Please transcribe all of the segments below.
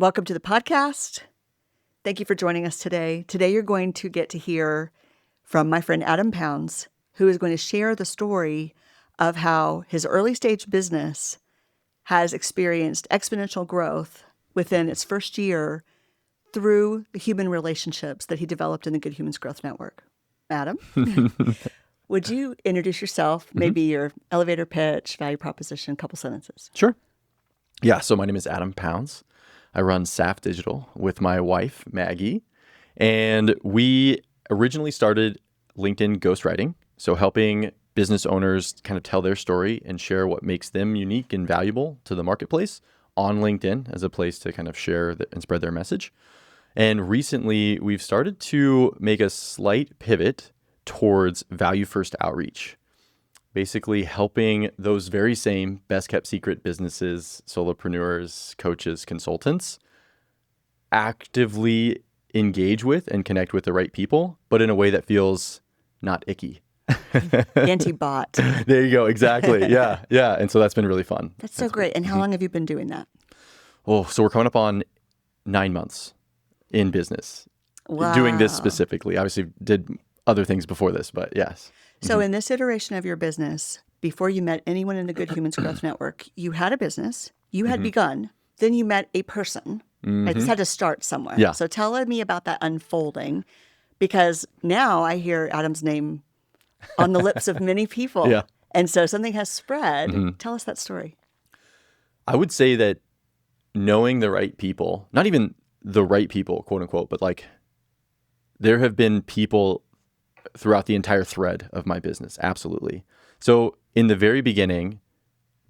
Welcome to the podcast. Thank you for joining us today. Today, you're going to get to hear from my friend Adam Pounds, who is going to share the story of how his early stage business has experienced exponential growth within its first year through the human relationships that he developed in the Good Humans Growth Network. Adam, would you introduce yourself, maybe your elevator pitch, value proposition, a couple sentences? Sure. Yeah, so my name is Adam Pounds. I run SAF Digital with my wife, Maggie, and we originally started LinkedIn ghostwriting, so helping business owners kind of tell their story and share what makes them unique and valuable to the marketplace on LinkedIn as a place to kind of share and spread their message. And recently, we've started to make a slight pivot towards value-first outreach, basically helping those very same best-kept secret businesses, solopreneurs, coaches, consultants, actively engage with and connect with the right people, but in a way that feels not icky. Anti-bot. There you go. Exactly. Yeah. And so that's been really fun. That's so great. And how long have you been doing that? Oh, so we're coming up on 9 months in business. Wow. Doing this specifically. Obviously did other things before this, but yes. So in this iteration of your business, before you met anyone in the Good Humans Growth Network, you had a business, you had begun, then you met a person. Right? This had to start somewhere. Yeah. So tell me about that unfolding, because now I hear Adam's name on the lips of many people. Yeah. And so something has spread. Tell us that story. I would say that knowing the right people, not even the right people, quote unquote, but like there have been people throughout the entire thread of my business. Absolutely. So in the very beginning,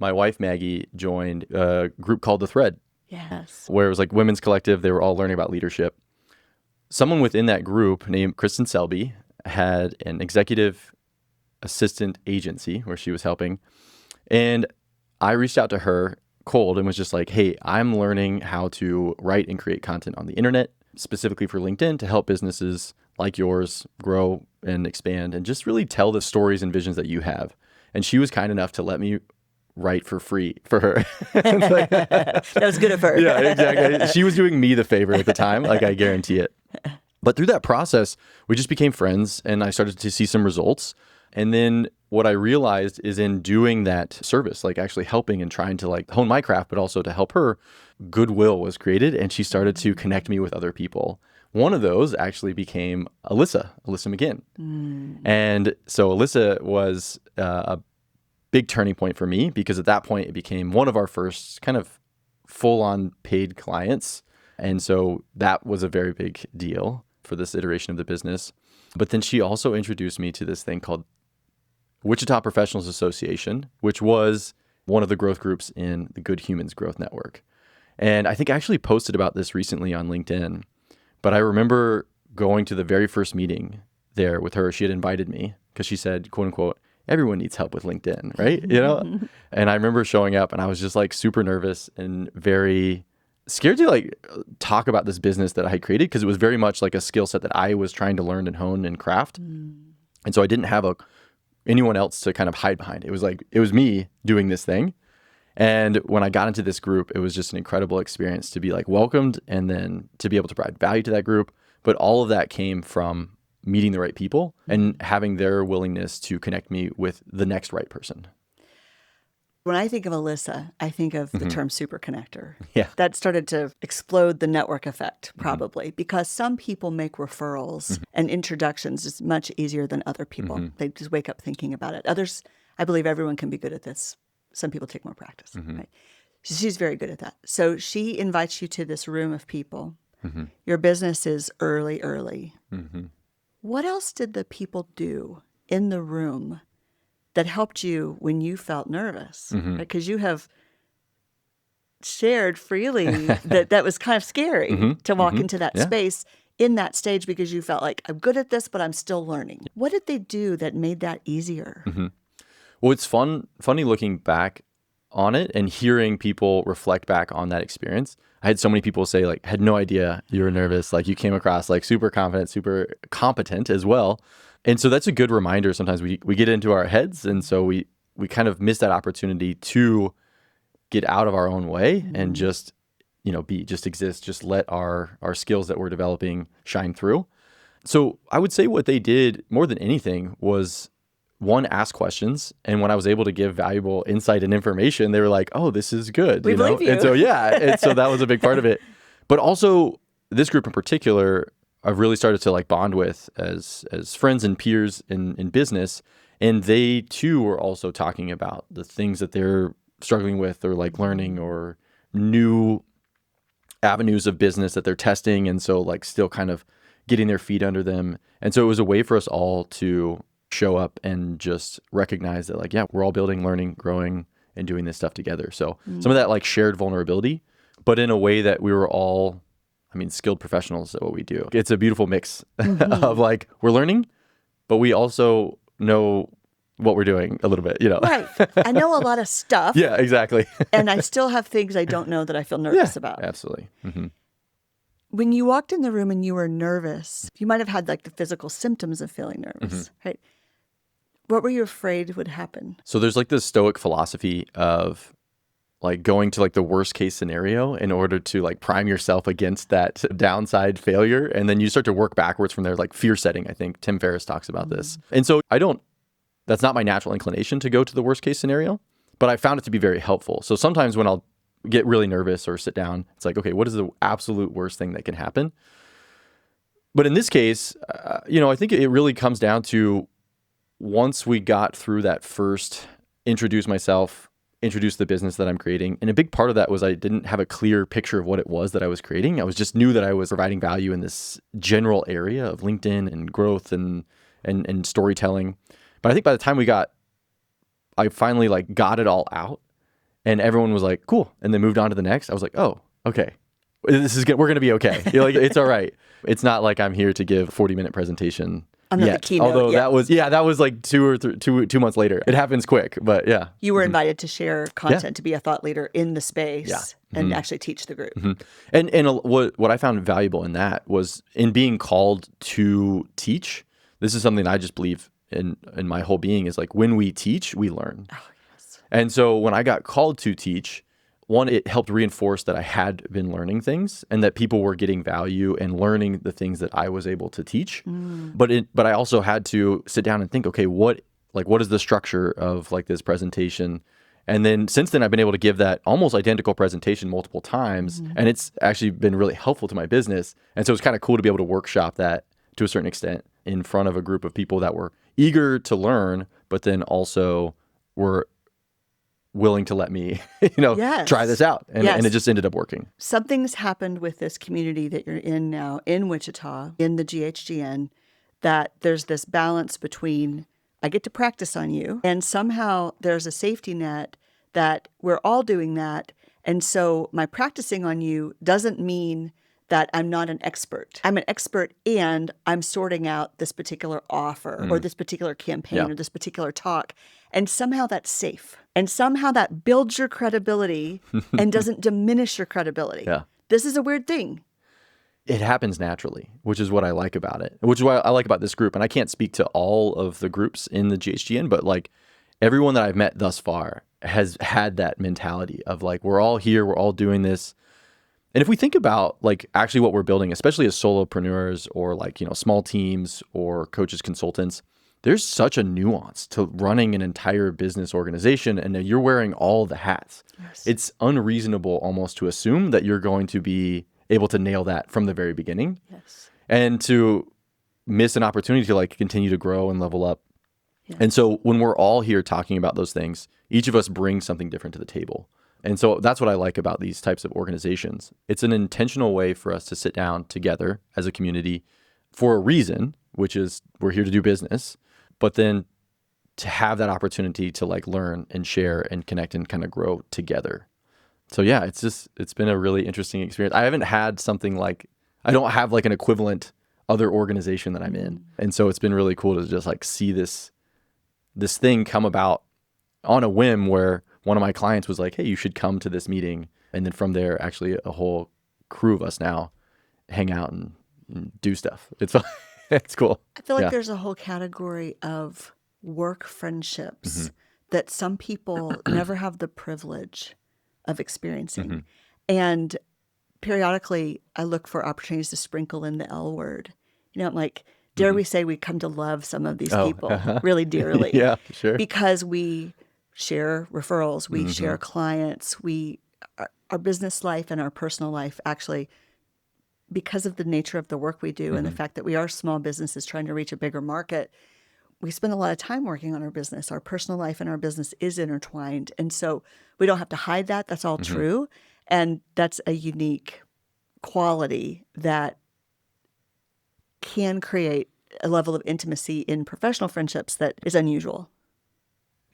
my wife, Maggie, joined a group called The Thread. Yes. Where it was like women's collective. They were all learning about leadership. Someone within that group named Kristen Selby had an executive assistant agency where she was helping. And I reached out to her cold and was just like, hey, I'm learning how to write and create content on the internet, specifically for LinkedIn, to help businesses like yours grow and expand and just really tell the stories and visions that you have. And she was kind enough to let me write for free for her. That was good of her. Yeah, exactly. She was doing me the favor at the time, like I guarantee it. But through that process, we just became friends and I started to see some results. And then what I realized is in doing that service, like actually helping and trying to like hone my craft, but also to help her, goodwill was created and she started to connect me with other people. One of those actually became Alyssa McGinn. And so Alyssa was a big turning point for me because at that point it became one of our first kind of full-on paid clients. And so that was a very big deal for this iteration of the business. But then she also introduced me to this thing called Wichita Professionals Association, which was one of the growth groups in the Good Humans Growth Network. And I think I actually posted about this recently on LinkedIn. But I remember going to the very first meeting there with her. She had invited me because she said, quote unquote, everyone needs help with LinkedIn, right? You know? And I remember showing up and I was just like super nervous and very scared to like talk about this business that I had created because it was very much like a skill set that I was trying to learn and hone and craft. And so I didn't have anyone else to kind of hide behind. It was like, it was me doing this thing. And when I got into this group, it was just an incredible experience to be like welcomed and then to be able to provide value to that group. But all of that came from meeting the right people and having their willingness to connect me with the next right person. When I think of Alyssa, I think of the term super connector. Yeah. That started to explode the network effect, probably, because some people make referrals and introductions is much easier than other people. They just wake up thinking about it. Others, I believe everyone can be good at this. Some people take more practice, right? She's very good at that. So she invites you to this room of people. Your business is early. What else did the people do in the room that helped you when you felt nervous? Because you have shared freely that was kind of scary to walk into that space in that stage because you felt like, I'm good at this, but I'm still learning. What did they do that made that easier? Well, it's funny looking back on it and hearing people reflect back on that experience. I had so many people say like, had no idea you were nervous. Like you came across like super confident, super competent as well. And so that's a good reminder. Sometimes we get into our heads. And so we kind of miss that opportunity to get out of our own way and just be, just exist, just let our skills that we're developing shine through. So I would say what they did more than anything was, one, ask questions. And when I was able to give valuable insight and information, they were like, oh, this is good. We believe you. And so, and so that was a big part of it. But also this group in particular, I've really started to like bond with as friends and peers in business. And they too were also talking about the things that they're struggling with or like learning, or new avenues of business that they're testing. And so like still kind of getting their feet under them. And so it was a way for us all to show up and just recognize that like, yeah, we're all building, learning, growing, and doing this stuff together. So some of that like shared vulnerability, but in a way that we were all, skilled professionals at what we do. It's a beautiful mix of like, we're learning, but we also know what we're doing a little bit, Right. I know a lot of stuff. Yeah, exactly. And I still have things I don't know that I feel nervous about. Absolutely. Mm-hmm. When you walked in the room and you were nervous, you might have had like the physical symptoms of feeling nervous, right? What were you afraid would happen? So there's like this Stoic philosophy of like going to like the worst case scenario in order to like prime yourself against that downside failure. And then you start to work backwards from there, like fear setting. I think Tim Ferriss talks about this. And so that's not my natural inclination to go to the worst case scenario, but I found it to be very helpful. So sometimes when I'll get really nervous or sit down, it's like, okay, what is the absolute worst thing that can happen? But in this case, I think it really comes down to, once we got through that first introduce myself, introduce the business that I'm creating. And a big part of that was I didn't have a clear picture of what it was that I was creating. I was just knew that I was providing value in this general area of LinkedIn and growth and storytelling. But I think by the time I finally like got it all out, and everyone was like, cool. And then moved on to the next. I was like, oh, okay. We're going to be okay. Like, it's all right. It's not like I'm here to give a 40-minute presentation. I'm not the keynote. Although that was like 2 months later. It happens quick, but yeah. You were invited to share content, to be a thought leader in the space and actually teach the group. And what I found valuable in that was in being called to teach. This is something I just believe in my whole being, is like, when we teach, we learn. Oh, yes. And so when I got called to teach, one, it helped reinforce that I had been learning things and that people were getting value and learning the things that I was able to teach. But I also had to sit down and think, okay, what is the structure of like this presentation? And then since then, I've been able to give that almost identical presentation multiple times, and it's actually been really helpful to my business. And so it's kind of cool to be able to workshop that to a certain extent in front of a group of people that were eager to learn, but then also were willing to let me, try this out. And it just ended up working. Something's happened with this community that you're in now in Wichita, in the GHGN, that there's this balance between, I get to practice on you, and somehow there's a safety net that we're all doing that. And so my practicing on you doesn't mean that I'm not an expert. I'm an expert, and I'm sorting out this particular offer or this particular campaign or this particular talk. And somehow that's safe. And somehow that builds your credibility and doesn't diminish your credibility. Yeah. This is a weird thing. It happens naturally, which is what I like about it, which is what I like about this group. And I can't speak to all of the groups in the GHGN, but like everyone that I've met thus far has had that mentality of like, we're all here, we're all doing this. And if we think about like actually what we're building, especially as solopreneurs or like, small teams or coaches, consultants, there's such a nuance to running an entire business organization, and you're wearing all the hats. Yes. It's unreasonable almost to assume that you're going to be able to nail that from the very beginning. Yes. And to miss an opportunity to like continue to grow and level up. Yes. And so when we're all here talking about those things, each of us brings something different to the table. And so that's what I like about these types of organizations. It's an intentional way for us to sit down together as a community for a reason, which is we're here to do business, but then to have that opportunity to like learn and share and connect and kind of grow together. So yeah, it's been a really interesting experience. I haven't had something like, I don't have like an equivalent other organization that I'm in. And so it's been really cool to just like see this thing come about on a whim, where one of my clients was like, hey, you should come to this meeting. And then from there, actually a whole crew of us now hang out and do stuff. It's fun. It's cool. I feel like there's a whole category of work friendships that some people never have the privilege of experiencing. And periodically I look for opportunities to sprinkle in the L word. I'm like, dare we say we come to love some of these people really dearly. Yeah, sure. Because we share referrals, we share clients, our business life and our personal life actually, because of the nature of the work we do and the fact that we are small businesses trying to reach a bigger market, we spend a lot of time working on our business. Our personal life and our business is intertwined. And so we don't have to hide that. That's all true. And that's a unique quality that can create a level of intimacy in professional friendships that is unusual.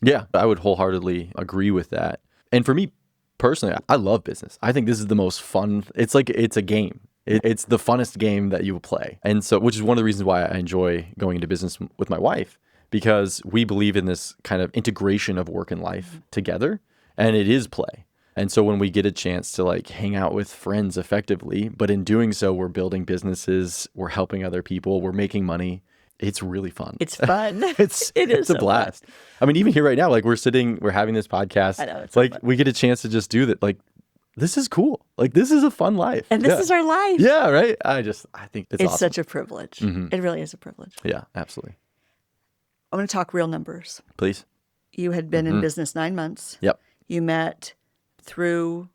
Yeah, I would wholeheartedly agree with that. And for me personally, I love business. I think this is the most fun. It's like it's a game. It's the funnest game that you will play. And so, which is one of the reasons why I enjoy going into business with my wife, because we believe in this kind of integration of work and life together, and it is play. And so when we get a chance to like hang out with friends effectively, but in doing so, we're building businesses, we're helping other people, we're making money. It's really fun. It's fun. It's a blast. Fun. I mean, even here right now, like we're having this podcast. I know, it's like so fun. We get a chance to just do that. Like, this is cool. Like, this is a fun life. And this is our life. Yeah, right? I think it's awesome. Such a privilege. It really is a privilege. Yeah, absolutely. I'm going to talk real numbers. Please. You had been in business 9 months. Yep. You met through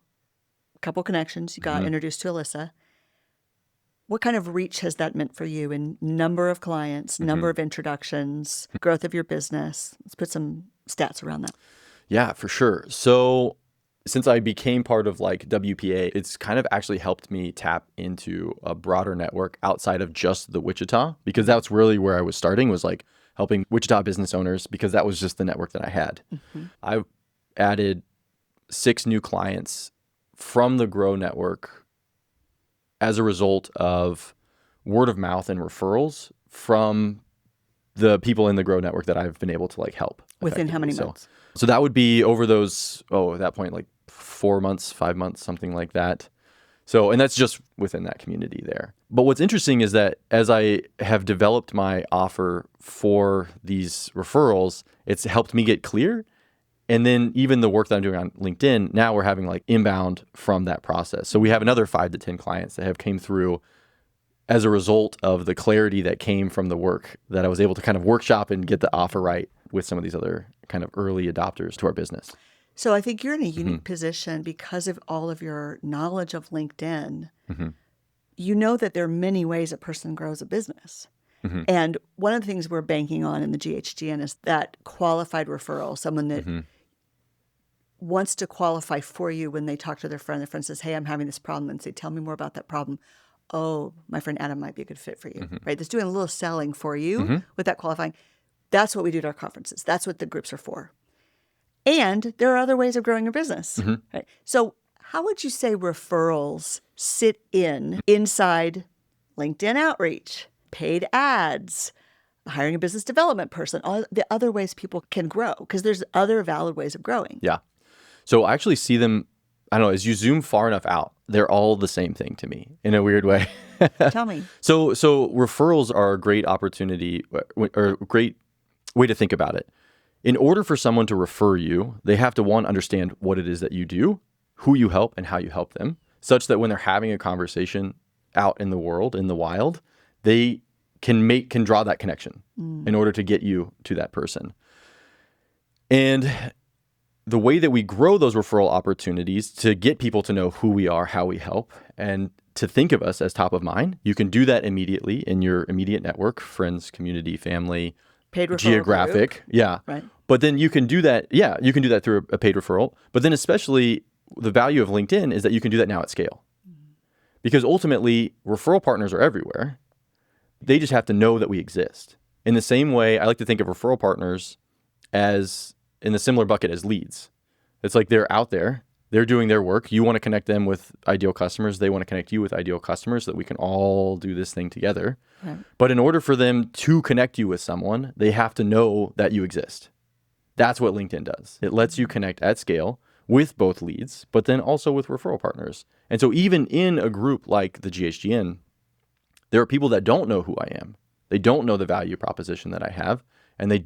a couple connections. You got introduced to Alyssa. What kind of reach has that meant for you in number of clients, number of introductions, growth of your business? Let's put some stats around that. Yeah, for sure. So since I became part of like WPA, it's kind of actually helped me tap into a broader network outside of just the Wichita, because that's really where I was starting, was like helping Wichita business owners, because that was just the network that I had. I added 6 new clients from the Grow network as a result of word of mouth and referrals from the people in the Grow network that I've been able to like help. Within how many months? So that would be over those, at that point, like 4 months, 5 months, something like that. So, and that's just within that community there. But what's interesting is that as I have developed my offer for these referrals, it's helped me get clear. And then even the work that I'm doing on LinkedIn, now we're having like inbound from that process. So we have another 5 to 10 clients that have came through as a result of the clarity that came from the work that I was able to kind of workshop and get the offer right with some of these other kind of early adopters to our business. So I think you're in a unique position because of all of your knowledge of LinkedIn. You know that there are many ways a person grows a business. And one of the things we're banking on in the GHGN is that qualified referral, someone that wants to qualify for you when they talk to their friend says, hey, I'm having this problem, and say, tell me more about that problem. Oh, my friend Adam might be a good fit for you, right? That's doing a little selling for you with that qualifying. That's what we do at our conferences. That's what the groups are for. And there are other ways of growing your business, right? So how would you say referrals sit inside LinkedIn outreach, paid ads, hiring a business development person, all the other ways people can grow? Because there's other valid ways of growing. Yeah. So I actually see them, I don't know, as you zoom far enough out, they're all the same thing to me in a weird way. Tell me. So referrals are a great opportunity, or a great way to think about it. In order for someone to refer you, they have to, one, understand what it is that you do, who you help, and how you help them, such that when they're having a conversation out in the world, in the wild, they can draw that connection in order to get you to that person. And the way that we grow those referral opportunities to get people to know who we are, how we help, and to think of us as top of mind, you can do that immediately in your immediate network, friends, community, family, paid referral geographic. Group. Yeah. Right. But then you can do that. Yeah, you can do that through a paid referral. But then especially the value of LinkedIn is that you can do that now at scale. Because ultimately, referral partners are everywhere. They just have to know that we exist. In the same way, I like to think of referral partners as in the similar bucket as leads. It's like they're out there, they're doing their work. You want to connect them with ideal customers. They want to connect you with ideal customers so that we can all do this thing together. Right. But in order for them to connect you with someone, they have to know that you exist. That's what LinkedIn does. It lets you connect at scale with both leads, but then also with referral partners. And so even in a group like the GHGN, there are people that don't know who I am. They don't know the value proposition that I have, and they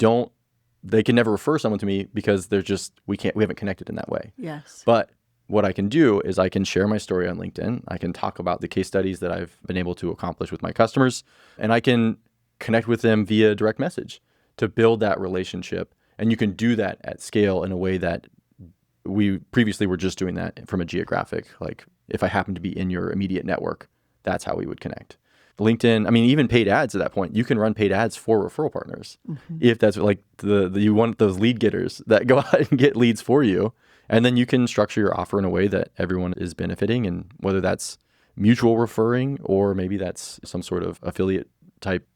can never refer someone to me because we haven't connected in that way. Yes. But what I can do is I can share my story on LinkedIn. I can talk about the case studies that I've been able to accomplish with my customers, and I can connect with them via direct message to build that relationship. And you can do that at scale in a way that we previously were just doing that from a geographic, like if I happen to be in your immediate network, that's how we would connect. LinkedIn, I mean, even paid ads at that point, you can run paid ads for referral partners. If that's like you want those lead getters that go out and get leads for you. And then you can structure your offer in a way that everyone is benefiting, and whether that's mutual referring or maybe that's some sort of affiliate type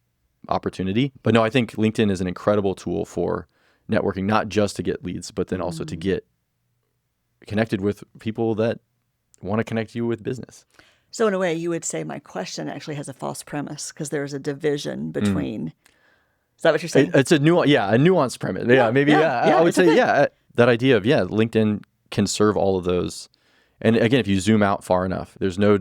opportunity. But no, I think LinkedIn is an incredible tool for networking, not just to get leads, but then also to get connected with people that want to connect you with business. So in a way, you would say my question actually has a false premise because there's a division between. Is that what you're saying? It's a nuanced premise. Yeah, maybe. I would say, that idea of, LinkedIn can serve all of those. And again, if you zoom out far enough, there's no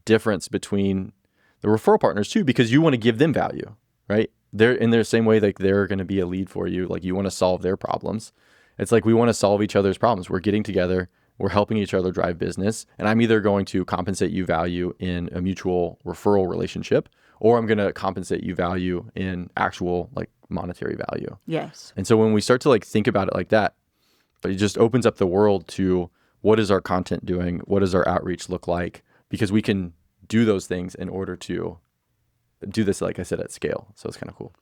difference between the referral partners too, because you want to give them value, right? They're in their same way, like they're going to be a lead for you. Like you want to solve their problems. It's like we want to solve each other's problems. We're getting together. We're helping each other drive business. And I'm either going to compensate you value in a mutual referral relationship, or I'm going to compensate you value in actual like monetary value. Yes. And so when we start to like think about it like that, it just opens up the world to what is our content doing? What does our outreach look like? Because we can do those things in order to do this, like I said, at scale. So it's kind of cool.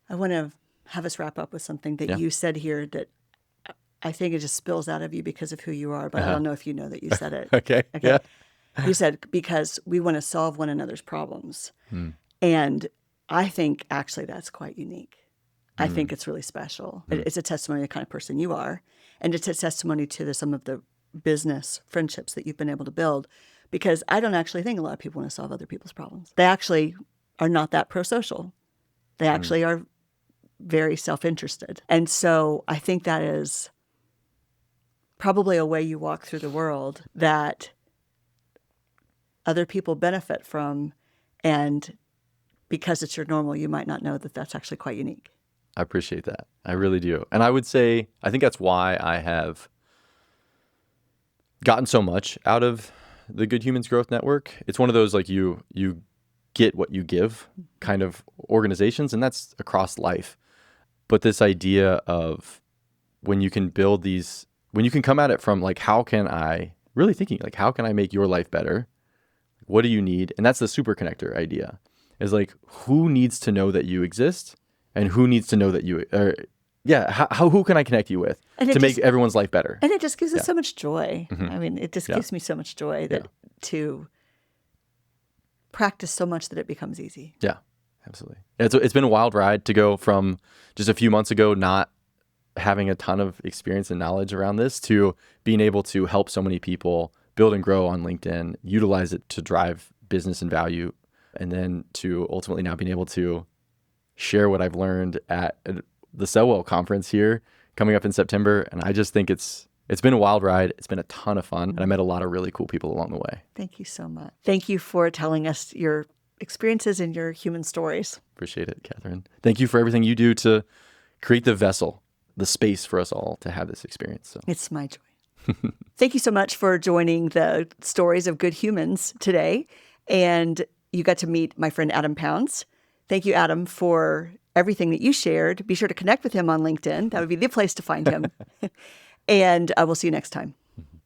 I want to have us wrap up with something that you said here that I think it just spills out of you because of who you are, but I don't know if you know that you said it. Okay. Yeah. You said, because we want to solve one another's problems. And I think actually that's quite unique. I think it's really special. It's a testimony to the kind of person you are. And it's a testimony to some of the business friendships that you've been able to build. Because I don't actually think a lot of people want to solve other people's problems. They actually are not that pro-social. They actually are very self-interested. And so I think that is probably a way you walk through the world that other people benefit from. And because it's your normal, you might not know that that's actually quite unique. I appreciate that. I really do. And I would say, I think that's why I have gotten so much out of the Good Humans Growth Network. It's one of those like you get what you give kind of organizations, and that's across life. But this idea of when you can build these, when you can come at it from like, how can I make your life better? What do you need? And that's the super connector idea, is like, who needs to know that you exist and who needs to know that you are. Who can I connect you with to make everyone's life better? And it just gives us so much joy. I mean, it just gives me so much joy that to practice so much that it becomes easy. Yeah, absolutely. It's been a wild ride to go from just a few months ago not having a ton of experience and knowledge around this to being able to help so many people build and grow on LinkedIn, utilize it to drive business and value, and then to ultimately now being able to share what I've learned at the Sellwell conference here coming up in September. And I just think it's been a wild ride. It's been a ton of fun. And I met a lot of really cool people along the way. Thank you so much. Thank you for telling us your experiences and your human stories. Appreciate it, Catherine. Thank you for everything you do to create the vessel, the space for us all to have this experience. So. It's my joy. Thank you so much for joining the Stories of Good Humans today. And you got to meet my friend Adam Pounds. Thank you, Adam, for everything that you shared. Be sure to connect with him on LinkedIn. That would be the place to find him. And I will see you next time.